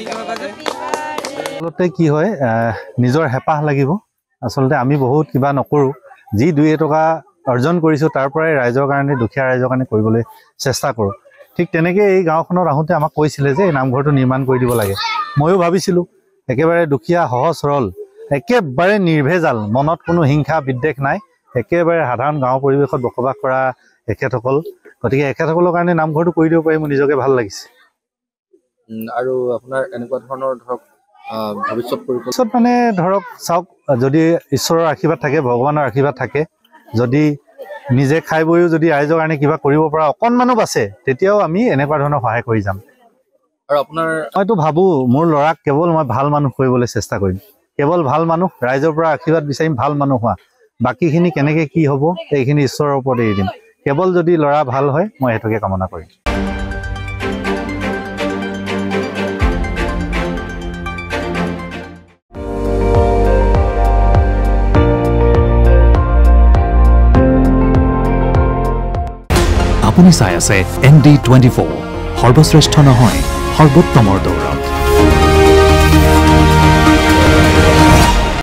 আচলতে কি হয় নিজৰ হেপাহ লাগিব আসলতে আমি বহুত কিবা নকৰো যি 2 টকা অৰ্জন কৰিছো তাৰ পৰাই ৰাইজৰ কাৰণে দুখীয়া ৰাইজৰ কাৰণে কৰিবলৈ চেষ্টা কৰো ঠিক তেনেকৈ এই গাঁওখনত আহোঁতে আমাক কৈছিলে যে এই নামঘৰটো নিৰ্মাণ কৰি দিব লাগে ময়ো ভাবিছিলো একেবাৰে দুখীয়া সহজ সৰল একেবাৰে নিৰ্ভেজাল মনত কোনো হিংসা বিদ্বেষ নাই একেবাৰে সাধাৰণ গাঁও পৰিৱেশত বসবাস কৰা এখেতসকল গতিকে এখেতসকলৰ কাৰণে নামঘৰটো কৰি দিব পাৰি মোৰ নিজকে ভাল লাগিছে আৰু আপোনাৰ এনেকুৱা ধৰণৰ ধৰক ভৱিষ্যত পৰিকল্পনা মানে ধৰক চাওক যদি ঈশ্বৰৰ আশীৰ্বাদ থাকে ভগৱানৰ আশীৰ্বাদ থাকে যদি নিজে খাই বইও যদি ৰাইজৰ কাৰণে কিবা কৰিব পৰা অকণমানো আছে তেতিয়াও আমি এনেকুৱা ধৰণৰ সহায় কৰি যাম আৰু আপোনাৰ মইতো ভাবো মোৰ ল'ৰাক কেৱল মই ভাল মানুহ কৰিবলৈ চেষ্টা কৰিম কেৱল ভাল মানুহ ৰাইজৰ পৰা আশীৰ্বাদ বিচাৰিম ভাল মানুহ হোৱা বাকীখিনি কেনেকৈ কি হ'ব এইখিনি ঈশ্বৰৰ ওপৰত এৰি দিম কেৱল যদি ল'ৰা ভাল হয় মই সেইটোকে কামনা কৰিম আপুনি চাই আছে ND24 সৰ্বশ্ৰেষ্ঠ নহয় সৰ্বোত্তমৰ দৌৰত